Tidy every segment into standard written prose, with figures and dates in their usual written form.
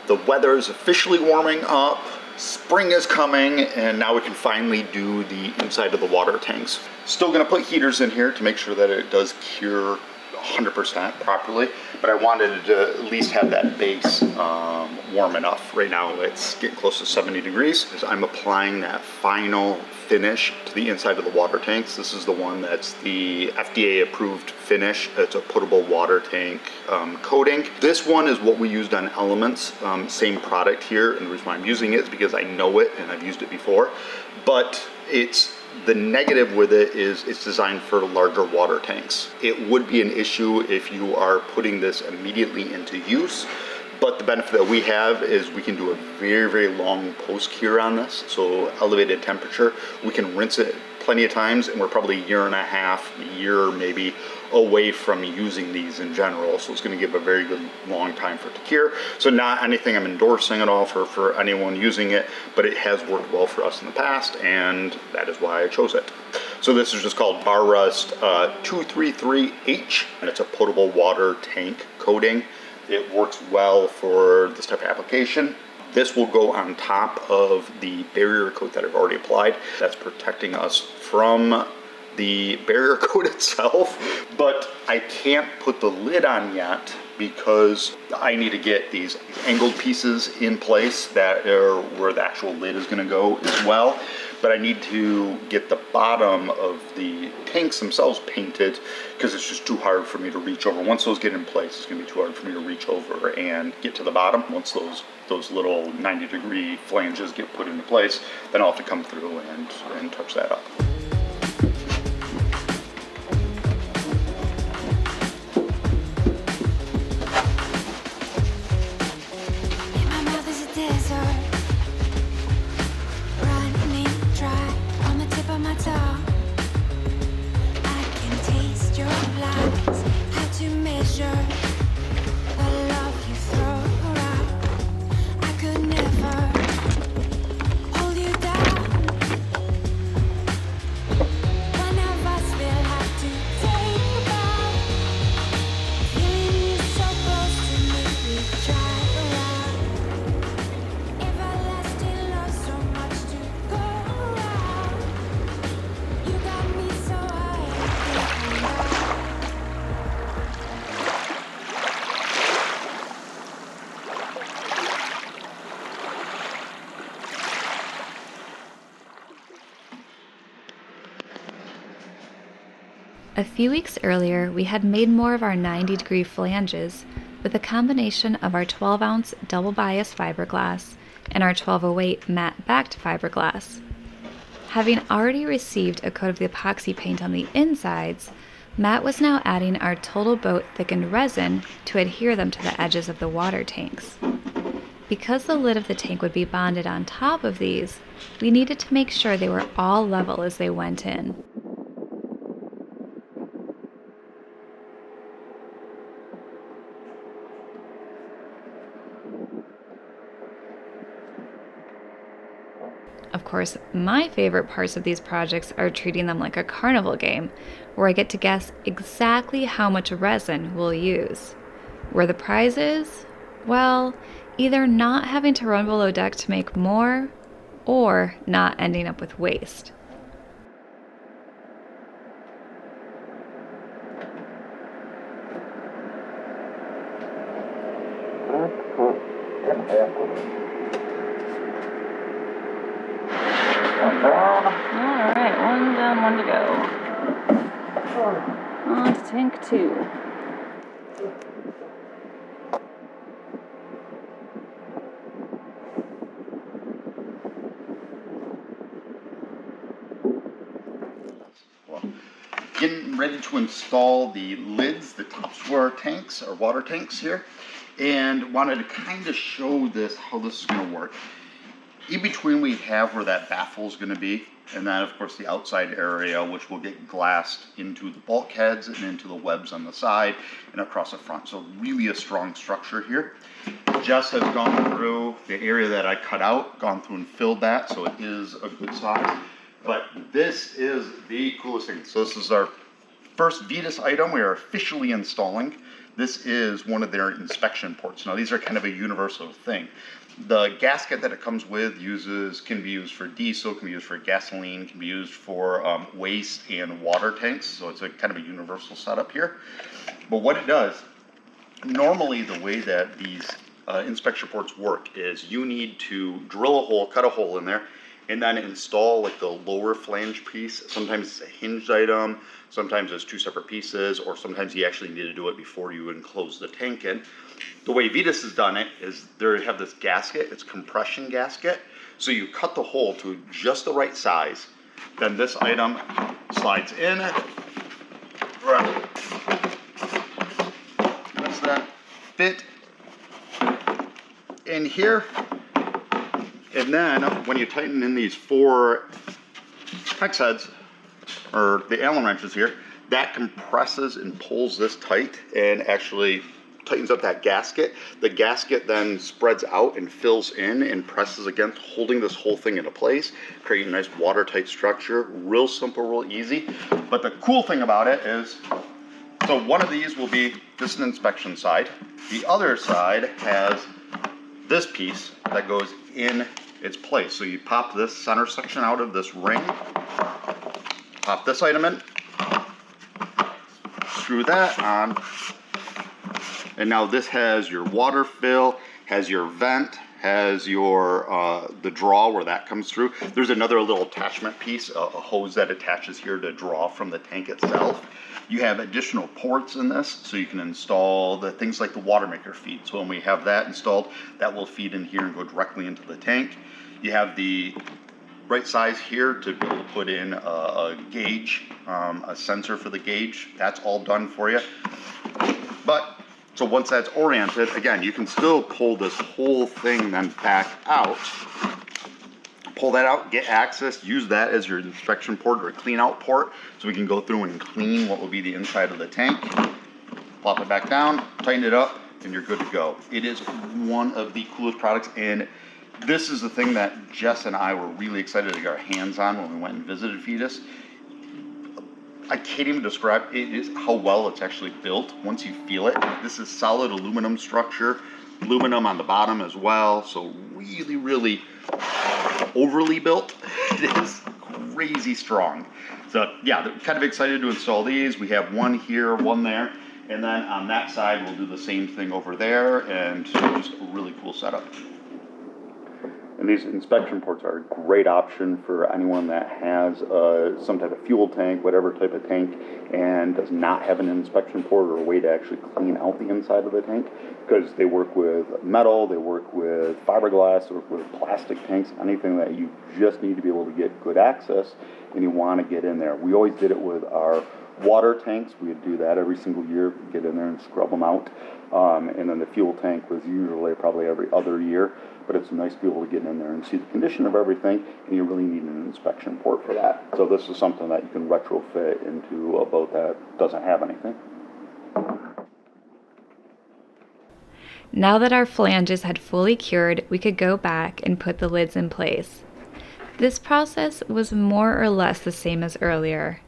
The weather is officially warming up, spring is coming, and now we can finally do the inside of the water tanks. Still gonna put heaters in here to make sure that it does cure 100% properly, but I wanted to at least have that base warm enough. Right now it's getting close to 70 degrees. As I'm applying that final finish to the inside of the water tanks. This is the one that's the FDA approved finish. It's a potable water tank coating. This one is what we used on Elements, same product here, and the reason why I'm using it is because I know it and I've used it before, but the negative with it is it's designed for larger water tanks. It would be an issue if you are putting this immediately into use, but the benefit that we have is we can do a very, very long post-cure on this. So elevated temperature, we can rinse it plenty of times, and we're probably a year and a half, year maybe, away from using these in general. So it's gonna give a very good long time for it to cure. So not anything I'm endorsing at all for anyone using it, but it has worked well for us in the past, and that is why I chose it. So this is just called Bar Rust 233H, and it's a potable water tank coating. It works well for this type of application. This will go on top of the barrier coat that I've already applied. That's protecting us from the barrier coat itself, but I can't put the lid on yet because I need to get these angled pieces in place that are where the actual lid is gonna go as well. But I need to get the bottom of the tanks themselves painted because it's just too hard for me to reach over. Once those get in place, it's gonna be too hard for me to reach over and get to the bottom. Once those little 90-degree flanges get put into place, then I'll have to come through and touch that up. A few weeks earlier, we had made more of our 90-degree flanges with a combination of our 12-ounce double bias fiberglass and our 1208 matte backed fiberglass. Having already received a coat of the epoxy paint on the insides, Matt was now adding our Total Boat thickened resin to adhere them to the edges of the water tanks. Because the lid of the tank would be bonded on top of these, we needed to make sure they were all level as they went in. Of course, my favorite parts of these projects are treating them like a carnival game, where I get to guess exactly how much resin we'll use. Where the prize is? Well, either not having to run below deck to make more, or not ending up with waste. Alright, one down, one to go. On to tank 2. Well, getting ready to install the lids, the tops of our tanks, our water tanks here, and wanted to kind of show this, how this is going to work. In between we have where that baffle is going to be, and then of course the outside area, which will get glassed into the bulkheads and into the webs on the side and across the front. So really a strong structure here. Jess has gone through the area that I cut out, gone through and filled that, so it is a good size. But this is the coolest thing. So this is our First Vetus item we are officially installing. This is one of their inspection ports. Now these are kind of a universal thing. The gasket that it comes with can be used for diesel, can be used for gasoline, can be used for waste and water tanks. So it's a kind of a universal setup here. But what it does, normally the way that these inspection ports work is you need to drill a hole, cut a hole in there, and then install like the lower flange piece. Sometimes it's a hinged item, sometimes it's two separate pieces, or sometimes you actually need to do it before you enclose the tank in. The way Vetus has done it is they have this gasket, it's compression gasket. So you cut the hole to just the right size. Then this item slides in. Does that fit in here? And then when you tighten in these 4 hex heads, or the Allen wrenches here, that compresses and pulls this tight and actually tightens up that gasket. The gasket then spreads out and fills in and presses against, holding this whole thing into place, creating a nice watertight structure. Real simple, real easy. But the cool thing about it is, so one of these will be this is an inspection side. The other side has this piece that goes in its place. So you pop this center section out of this ring, pop this item in, screw that on, and now this has your water fill, has your vent, has your the draw where that comes through. There's another little attachment piece, a hose that attaches here to draw from the tank itself. You have additional ports in this, so you can install the things like the water maker feed. So when we have that installed, that will feed in here and go directly into the tank. You have the right size here to be able to put in a gauge, a sensor for the gauge. That's all done for you. But so once that's oriented, again, you can still pull this whole thing then back out. Pull that out, get access, use that as your inspection port or a clean out port, so we can go through and clean what will be the inside of the tank. Plop it back down, tighten it up, and you're good to go. It is one of the coolest products, and this is the thing that Jess and I were really excited to get our hands on when we went and visited Vetus. I can't even describe it is how well it's actually built once you feel it. This is solid aluminum structure, aluminum on the bottom as well, so really, really overly built. It is crazy strong. So yeah, they're kind of excited to install these. We have one here, one there, and then on that side we'll do the same thing over there, and just a really cool setup. And these inspection ports are a great option for anyone that has some type of fuel tank, whatever type of tank, and does not have an inspection port or a way to actually clean out the inside of the tank, because they work with metal, they work with fiberglass, they work with plastic tanks, anything that you just need to be able to get good access and you want to get in there. We always did it with our water tanks. We would do that every single year, get in there and scrub them out. And then the fuel tank was usually probably every other year, but it's nice to be able to get in there and see the condition of everything, and you really need an inspection port for that. So this is something that you can retrofit into a boat that doesn't have anything. Now that our flanges had fully cured, we could go back and put the lids in place. This process was more or less the same as earlier.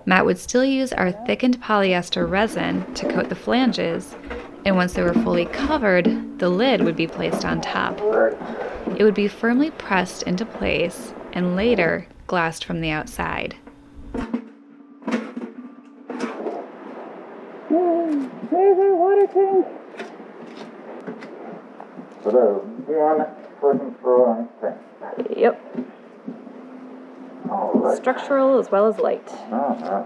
Matt would still use our thickened polyester resin to coat the flanges, and once they were fully covered, the lid would be placed on top. It would be firmly pressed into place and later glassed from the outside. Water tank. So one person for tank. Yep. All right. Structural as well as light. Uh-huh.